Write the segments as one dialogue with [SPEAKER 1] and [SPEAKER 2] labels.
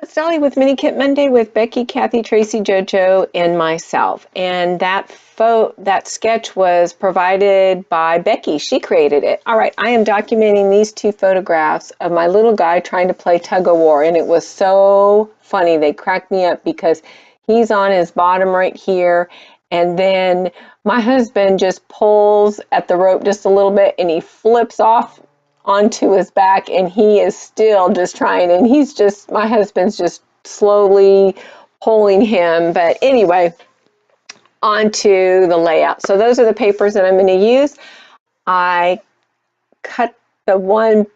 [SPEAKER 1] It's Dolly with Mini Kit Monday with Becky, Kathy, Tracy, JoJo, and myself. And that sketch was provided by Becky. She created it. All right, I am documenting these two photographs of my little guy trying to play tug of war, and it was so funny. They cracked me up because he's on his bottom right here, and then my husband just pulls at the rope just a little bit, and he flips off onto his back, and he is still just trying, and my husband's just slowly pulling him. But anyway, onto the layout. So those are the papers that I'm going to use. I cut the one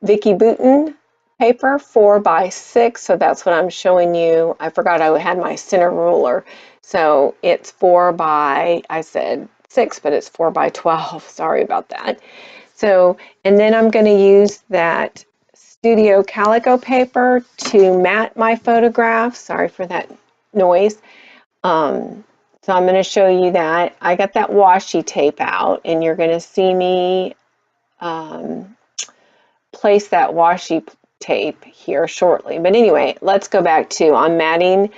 [SPEAKER 1] Becky Bitting paper 4x6, so that's what I'm showing you. I forgot I had my center ruler, so it's 6, but it's 4x12. Sorry about that. So, and then I'm going to use that Studio Calico paper to mat my photographs. Sorry for that noise. So I'm going to show you that. I got that washi tape out, and you're going to see me place that washi tape here shortly. But anyway, let's go back to, I'm matting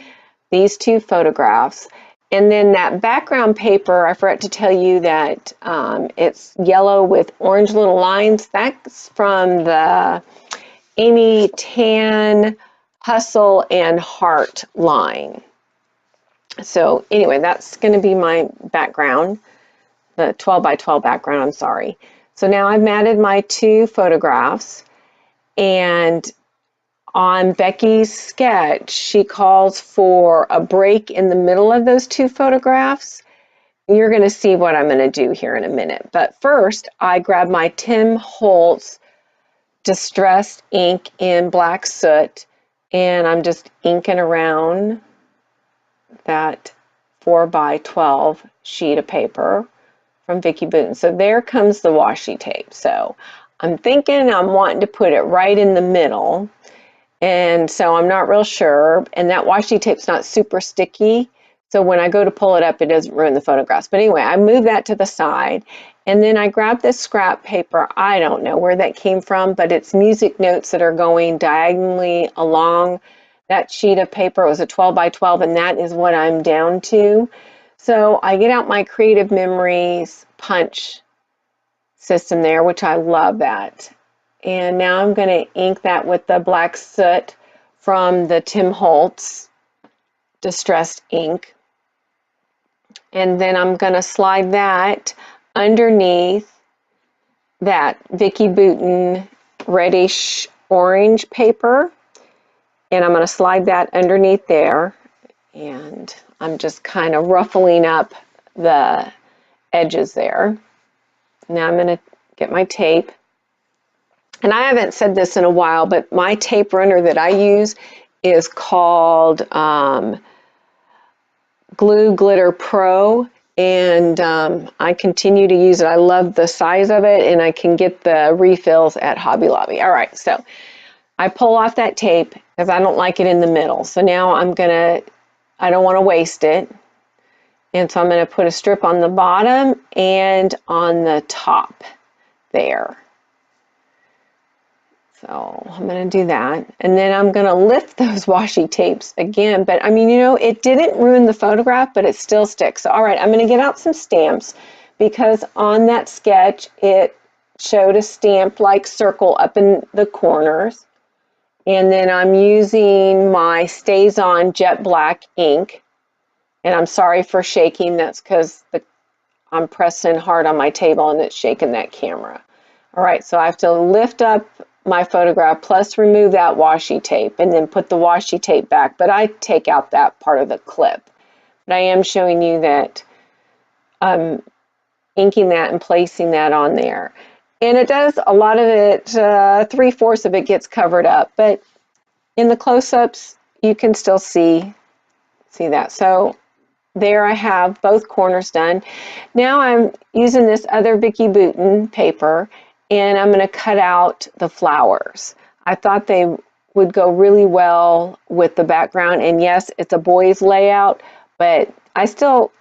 [SPEAKER 1] these two photographs. And then that background paper, I forgot to tell you that it's yellow with orange little lines. That's from the Amy Tan Hustle and Heart line. So anyway, that's going to be my background, the 12x12 background, I'm sorry. So now I've matted my two photographs, and on Becky's sketch, she calls for a break in the middle of those two photographs. You're going to see what I'm going to do here in a minute. But first, I grabbed my Tim Holtz Distressed ink in black soot, and I'm just inking around that 4x12 sheet of paper from Becky Bitting. So there comes the washi tape. So I'm thinking I'm wanting to put it right in the middle. And so I'm not real sure, and that washi tape's not super sticky, so when I go to pull it up, it doesn't ruin the photographs. But anyway, I move that to the side, and then I grab this scrap paper. I don't know where that came from, but it's music notes that are going diagonally along that sheet of paper. It was a 12x12, and that is what I'm down to. So I get out my Creative Memories punch system there, which I love that. And now I'm going to ink that with the black soot from the Tim Holtz Distressed ink. And then I'm going to slide that underneath that Becky Bitting reddish orange paper. And I'm going to slide that underneath there. And I'm just kind of ruffling up the edges there. Now I'm going to get my tape. And I haven't said this in a while, but my tape runner that I use is called Glue Glitter Pro, and I continue to use it. I love the size of it, and I can get the refills at Hobby Lobby. All right, so I pull off that tape because I don't like it in the middle. So now I don't want to waste it. And so I'm going to put a strip on the bottom and on the top there. So I'm going to do that, and then I'm going to lift those washi tapes again. But I mean, you know, it didn't ruin the photograph, but it still sticks. So, all right, I'm going to get out some stamps because on that sketch, it showed a stamp-like circle up in the corners. And then I'm using my Stays On Jet Black ink. And I'm sorry for shaking. That's because I'm pressing hard on my table and it's shaking that camera. All right, so I have to lift up my photograph plus remove that washi tape and then put the washi tape back, but I take out that part of the clip. But I am showing you that I'm inking that and placing that on there. And it does, a lot of it, 3/4 of it gets covered up, but in the close-ups you can still see that. So there I have both corners done. Now I'm using this other Becky Bitting paper, and I'm going to cut out the flowers. I thought they would go really well with the background, and yes, it's a boys layout, but I still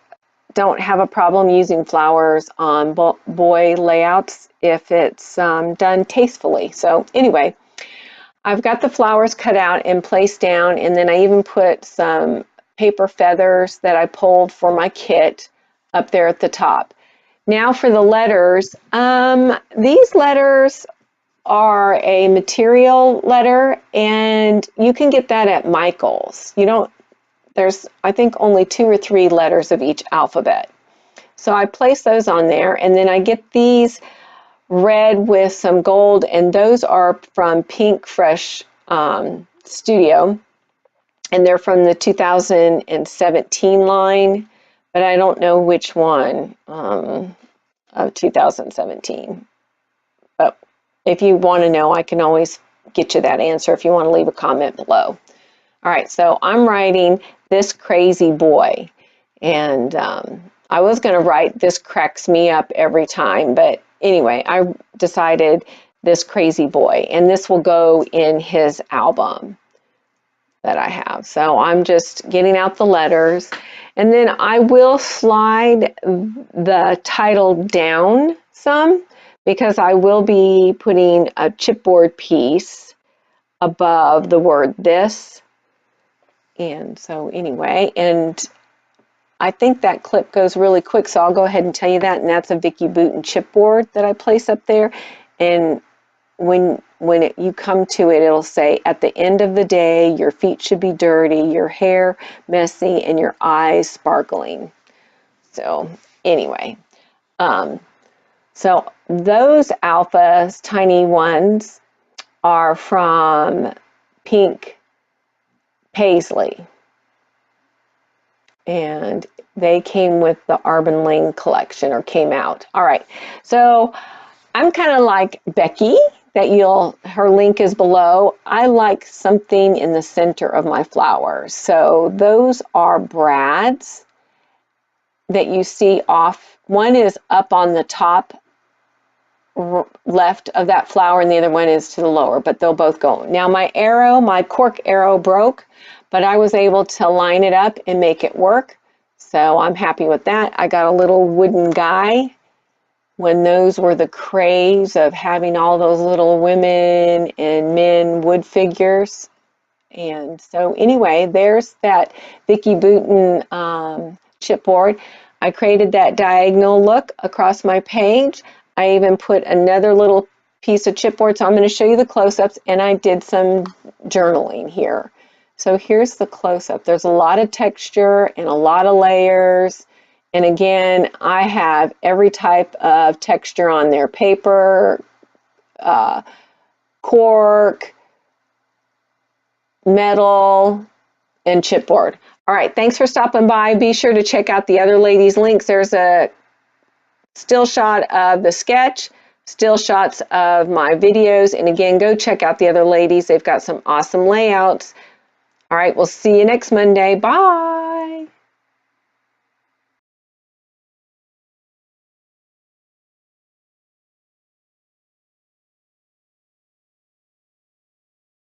[SPEAKER 1] don't have a problem using flowers on boy layouts if it's done tastefully. So anyway, I've got the flowers cut out and placed down, and then I even put some paper feathers that I pulled for my kit up there at the top. Now for the letters. These letters are a material letter, and you can get that at Michael's. There's, I think, only 2 or 3 letters of each alphabet. So I place those on there, and then I get these red with some gold, and those are from Pink Fresh Studio, and they're from the 2017 line, but I don't know which one of 2017. But if you want to know, I can always get you that answer if you want to leave a comment below. All right, so I'm writing This Crazy Boy, and I was going to write This Cracks Me Up every time, but anyway, I decided This Crazy Boy, and this will go in his album that I have. So I'm just getting out the letters, and then I will slide the title down some because I will be putting a chipboard piece above the word this. And so anyway, and I think that clip goes really quick, so I'll go ahead and tell you that, and that's a Becky Bitting chipboard that I place up there. And when you come to it, it'll say, at the end of the day, your feet should be dirty, your hair messy, and your eyes sparkling. So anyway, so those alphas, tiny ones, are from Pink Paisley, and they came with the Arbon Lane collection, or came out. All right, so I'm kind of like Becky, that her link is below. I like something in the center of my flowers. So those are brads that you see off. One is up on the top left of that flower, and the other one is to the lower, but they'll both go. Now my cork arrow broke, but I was able to line it up and make it work. So I'm happy with that. I got a little wooden guy when those were the craze of having all those little women and men wood figures. And so anyway, there's that Becky Bitting chipboard. I created that diagonal look across my page. I even put another little piece of chipboard, so I'm going to show you the close-ups, and I did some journaling here. So here's the close-up. There's a lot of texture and a lot of layers. And again, I have every type of texture on there: paper, cork, metal, and chipboard. All right, thanks for stopping by. Be sure to check out the other ladies' links. There's a still shot of the sketch, still shots of my videos, and again, go check out the other ladies. They've got some awesome layouts. All right, we'll see you next Monday. Bye.